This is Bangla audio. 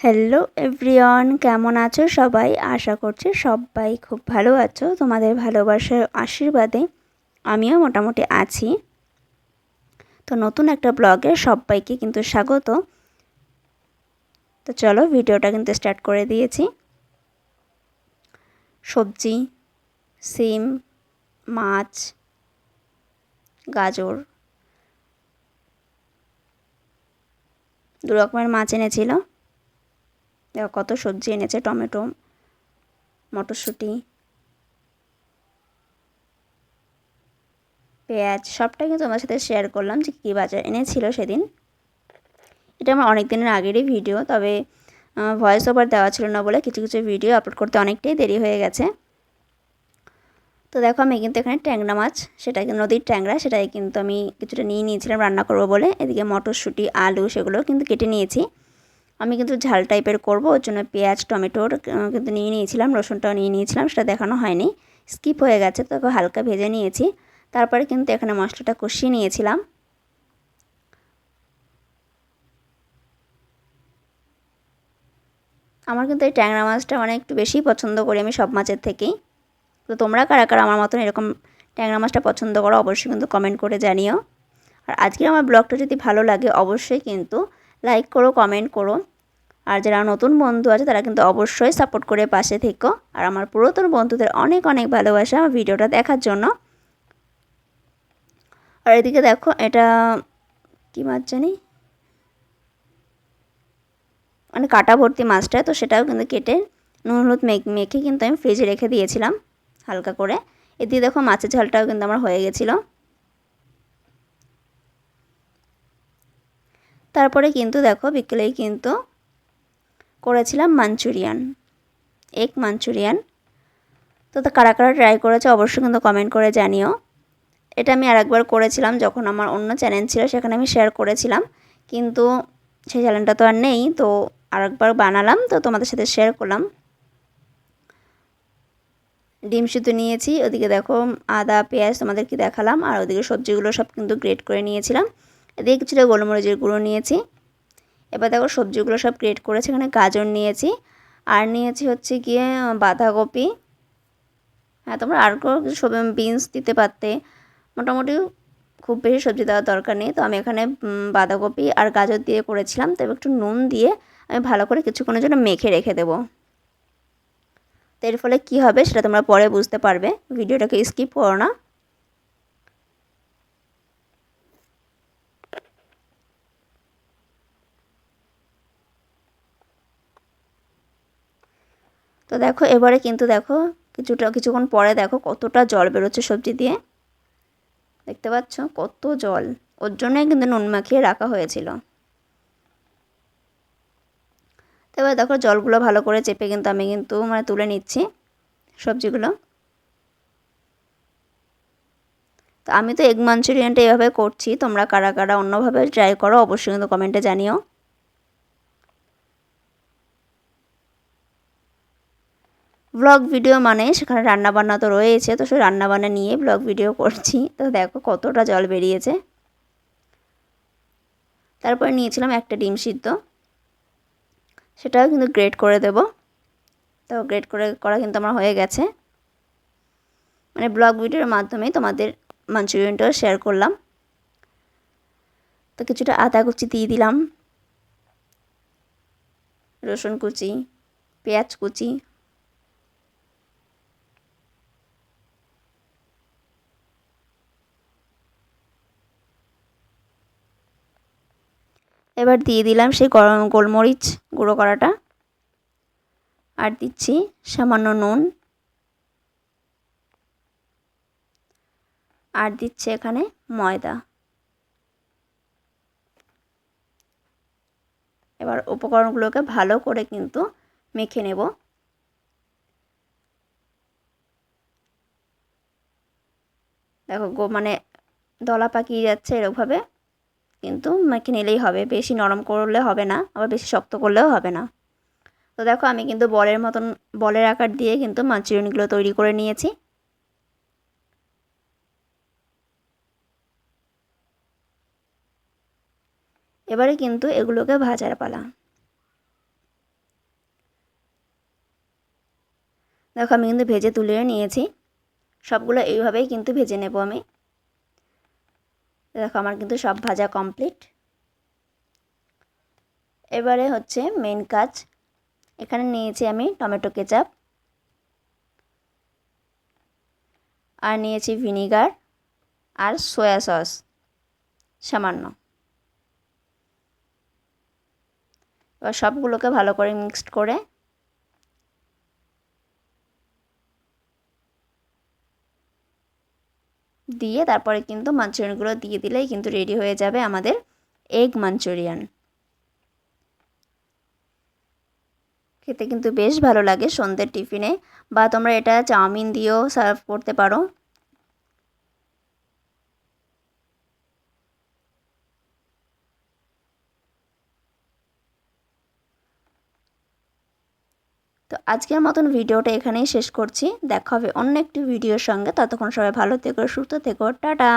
হ্যালো এভরিওয়ান, কেমন আছো সবাই? আশা করছি সবাই খুব ভালো আছো। তোমাদের ভালোবাসার আশীর্বাদে আমিও মোটামুটি আছি। তো নতুন একটা ব্লগে সবাইকে কিন্তু স্বাগত। তো চলো ভিডিওটা কিন্তু স্টার্ট করে দিয়েছি। সবজি, সিম, মাছ, গাজর, দু রকমের মাছ এনেছিল। দেখো কত সবজি এনেছে, টমেটো, মটরশুঁটি, পেঁয়াজ, সবটাই কিন্তু তোমার সাথে শেয়ার করলাম যে কী বাজার এনেছিল সেদিন। এটা আমার অনেক দিনের আগেরই ভিডিও, তবে ভয়েস ওভার দেওয়া ছিল না বলে কিছু কিছু ভিডিও আপলোড করতে অনেকটাই দেরি হয়ে গেছে। তো দেখো আমি কিন্তু এখানে ট্যাংরা মাছ, সেটা নদীর ট্যাংরা, সেটাই কিন্তু আমি কিছুটা নিয়ে নিয়েছিলাম রান্না করব বলে। এদিকে মটরশুঁটি, আলু সেগুলো কিন্তু কেটে নিয়েছি। আমি কিন্তু ঝাল টাইপের করব, ওর জন্য পেঁয়াজ, টমেটোর কিন্তু নিয়ে নিয়েছিলাম, রসুনটাও নিয়ে নিয়েছিলাম, সেটা দেখানো হয়নি, স্কিপ হয়ে গেছে। তো হালকা ভেজে নিয়েছি। তারপরে কিন্তু এখানে মশলাটা কষিয়ে নিয়েছিলাম। আমার কিন্তু এই ট্যাংরা মাছটা একটু বেশিই পছন্দ করি আমি সব মাছের থেকেই। তো তোমরা কারা কারা আমার মতন এরকম ট্যাংরা মাছটা পছন্দ করো অবশ্যই কিন্তু কমেন্ট করে জানিও। আর আজকের আমার ব্লগটা যদি ভালো লাগে অবশ্যই কিন্তু লাইক করো, কমেন্ট করো। আর যারা নতুন বন্ধু আছে তারা কিন্তু অবশ্যই সাপোর্ট করে পাশে থেকো। আর আমার পুরাতন বন্ধুদের অনেক অনেক ভালোবাসা আমার ভিডিওটা দেখার জন্য। আর এদিকে দেখো এটা কী মাছ জানি, কাঁটা ভর্তি মাছটা, তো সেটাও কিন্তু কেটে নুন হলুদ মেখে কিন্তু আমি ফ্রিজে রেখে দিয়েছিলাম হালকা করে। এদিকে দেখো মাছের ঝালটাও কিন্তু আমার হয়ে গেছিলো। তারপরে কিন্তু দেখো বিকেলেই কিন্তু করেছিলাম মাঞ্চুরিয়ান, এগ মাঞ্চুরিয়ান। তো কারা কারা ট্রাই করেছে অবশ্যই কিন্তু কমেন্ট করে জানিও। এটা আমি আরেকবার করেছিলাম যখন আমার অন্য চ্যানেল ছিল, সেখানে আমি শেয়ার করেছিলাম, কিন্তু সেই চ্যানেলটা তো আর নেই। তো আরেকবার বানালাম, তো তোমাদের সাথে শেয়ার করলাম। ডিম সিদ্ধ নিয়েছি, ওদিকে দেখো আদা পেঁয়াজ তোমাদেরকে দেখালাম, আর ওদিকে সবজিগুলো সব কিন্তু গ্রেট করে নিয়েছিলাম। এদিকে কিছুটা গোলমরিচের গুঁড়ো নিয়েছি। এবার দেখো সবজিগুলো সব গ্রেট করেছি, এখানে গাজর নিয়েছি, আর নিয়েছি হচ্ছে গিয়ে বাঁধাকপি। হ্যাঁ, তোমরা আর কিছু বিনস দিতে পারতে, মোটামুটি খুব বেশি সবজি দেওয়ার দরকার নেই। তো আমি এখানে বাঁধাকপি আর গাজর দিয়ে করেছিলাম। তো একটু নুন দিয়ে আমি ভালো করে কিছুক্ষণের জন্য মেখে রেখে দেবো। তো এর ফলে কী হবে সেটা তোমরা পরে বুঝতে পারবে, ভিডিওটাকে স্কিপ করো না। তো দেখো এবারে কিন্তু দেখো কিছুক্ষণ পরে দেখো কতটা জল বেরোচ্ছে সবজি দিয়ে, দেখতে পাচ্ছ কত জল। ওর জন্যই কিন্তু নুন মাখিয়ে রাখা হয়েছিল। তো এবার দেখো জলগুলো ভালো করে চেপে কিন্তু আমি কিন্তু তুলে নিচ্ছি সবজিগুলো। তো আমি তো এগ মাঞ্চুরিয়ানটা এভাবে করছি, তোমরা কারা কারা অন্যভাবে ট্রাই করো অবশ্যই কিন্তু কমেন্টে জানিও। ব্লগ ভিডিও মানে সেখানে রান্নাবান্না তো রয়েছে, তো সেই রান্নাবান্না নিয়ে ব্লগ ভিডিও করছি। তো দেখো কতটা জল বেরিয়েছে। তারপরে নিয়েছিলাম একটা ডিম সিদ্ধ, সেটাও কিন্তু গ্রেট করে দেব। তো গ্রেট করা কিন্তু আমার হয়ে গেছে, ব্লগ ভিডিওর মাধ্যমে তোমাদের মাঞ্চুরিয়ানটাও শেয়ার করলাম। তো কিছুটা আদা কুচি দিয়ে দিলাম, রসুন কুচি, পেঁয়াজ কুচি, এবার দিয়ে দিলাম সেই গোলমরিচ গুঁড়ো করাটা, আর দিচ্ছি সামান্য নুন, আর দিচ্ছে এখানে ময়দা। এবার উপকরণগুলোকে ভালো করে কিন্তু মেখে নেব। দেখো দলা পাকিয়ে যাচ্ছে এরকমভাবে কিন্তু মেখে নিলেই হবে, বেশি নরম করলে হবে না, আবার বেশি শক্ত করলেও হবে না। তো দেখো আমি কিন্তু বলের আকার দিয়ে কিন্তু মাঞ্চুরিয়ানগুলো তৈরি করে নিয়েছি। এবারে কিন্তু এগুলোকে ভাজার পালা। দেখো আমি কিন্তু ভেজে তুলে নিয়েছি, সবগুলো এইভাবেই কিন্তু ভেজে নেব আমি। দেখো আমার কিন্তু সব ভাজা কমপ্লিট। এবারে হচ্ছে মেন কাজ, এখানে নিয়েছি আমি টমেটো কেচাপ, আর নিয়েছি ভিনিগার আর সয়া সস সামান্য। এবার সবগুলোকে ভালো করে মিক্সড করে দিয়ে তারপরে কিন্তু মাঞ্চুরিয়ানগুলো দিয়ে দিলেই কিন্তু রেডি হয়ে যাবে আমাদের এগ মাঞ্চুরিয়ান। খেতে কিন্তু বেশ ভালো লাগে সন্ধ্যের টিফিনে, বা তোমরা এটা চাউমিন দিয়েও সার্ভ করতে পারো। তো আজকের মতন ভিডিওটা এখানেই শেষ করছি, দেখা হবে অন্য একটি ভিডিওর সঙ্গে। ততক্ষণ সবাই ভালো থেকো, সুস্থ থেকো, টাটা।